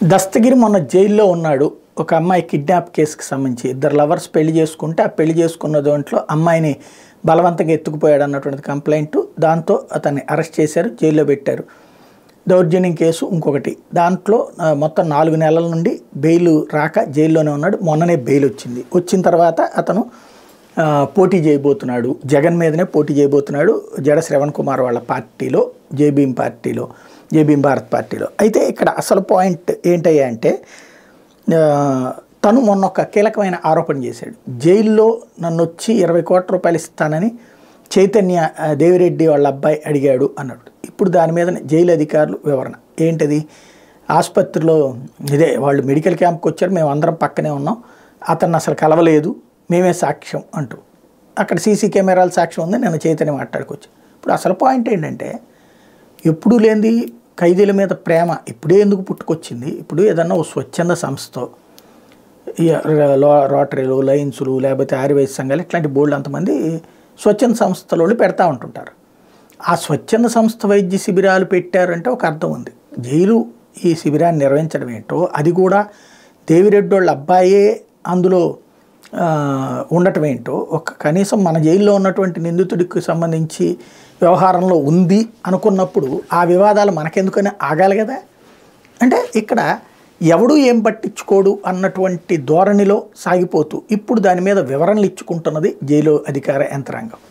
దస్తగిరి మొన్న జైల్లో ఉన్నాడు. ఒక అమ్మాయి కిడ్నాప్ కేసుకి సంబంధించి ఇద్దరు లవర్స్ పెళ్లి చేసుకుంటే ఆ పెళ్లి చేసుకున్న దాంట్లో అమ్మాయిని బలవంతంగా ఎత్తుకుపోయాడు అన్నటువంటి కంప్లైంట్. దాంతో అతన్ని అరెస్ట్ చేశారు, జైల్లో పెట్టారు. దౌర్జన్యం కేసు ఇంకొకటి. దాంట్లో మొత్తం 4 నెలల నుండి బెయిల్ రాక జైల్లోనే ఉన్నాడు. మొన్ననే బెయిల్ వచ్చింది. వచ్చిన తర్వాత అతను పోటీ చేయబోతున్నాడు, జగన్ మీదనే పోటీ చేయబోతున్నాడు. జడ శ్రవణ్ కుమార్ వాళ్ళ పార్టీలో, జేబీఎం భారత్ పార్టీలో. అయితే ఇక్కడ అసలు పాయింట్ ఏంటయ్యా అంటే, తను మొన్న ఒక కీలకమైన ఆరోపణ చేశాడు. జైల్లో నన్ను వచ్చి 20 కోట్ల రూపాయలు ఇస్తానని చైతన్య దేవిరెడ్డి వాళ్ళ అబ్బాయి అడిగాడు అన్నాడు. ఇప్పుడు దాని మీద జైలు అధికారులు వివరణ ఏంటది, ఆసుపత్రిలో ఇదే వాళ్ళు మెడికల్ క్యాంప్కి వచ్చారు, మేము అందరం పక్కనే ఉన్నాం, అతన్ని అసలు కలవలేదు, మేమే సాక్ష్యం అంటూ. అక్కడ సీసీ కెమెరాల సాక్ష్యం ఉంది, నేను చైతన్య మాట్లాడుకోవచ్చు. ఇప్పుడు అసలు పాయింట్ ఏంటంటే, ఎప్పుడూ లేనిది ఖైదీల మీద ప్రేమ ఇప్పుడే ఎందుకు పుట్టుకొచ్చింది? ఇప్పుడు ఏదన్నా ఓ స్వచ్ఛంద సంస్థ, రోటరీలు, లయన్సులు, లేకపోతే ఆర్యవైశ్య సంఘాలు, ఇట్లాంటి బోర్డులు అంతమంది స్వచ్ఛంద సంస్థల పెడతా ఉంటుంటారు. ఆ స్వచ్ఛంద సంస్థ వైద్య శిబిరాలు పెట్టారంటే ఒక అర్థం ఉంది. జైలు ఈ శిబిరాన్ని నిర్వహించడం ఏంటో, అది కూడా దేవిరెడ్డి వాళ్ళ అబ్బాయే అందులో ఉండటం ఏంటో, ఒక కనీసం మన జైల్లో ఉన్నటువంటి నిందితుడికి సంబంధించి వ్యవహారంలో ఉంది అనుకున్నప్పుడు ఆ వివాదాలు మనకెందుకని ఆగాలి కదా. అంటే ఇక్కడ ఎవడు ఏం పట్టించుకోడు అన్నటువంటి ధోరణిలో సాగిపోతూ ఇప్పుడు దాని మీద వివరణలు ఇచ్చుకుంటున్నది జైలు అధికార యంత్రాంగం.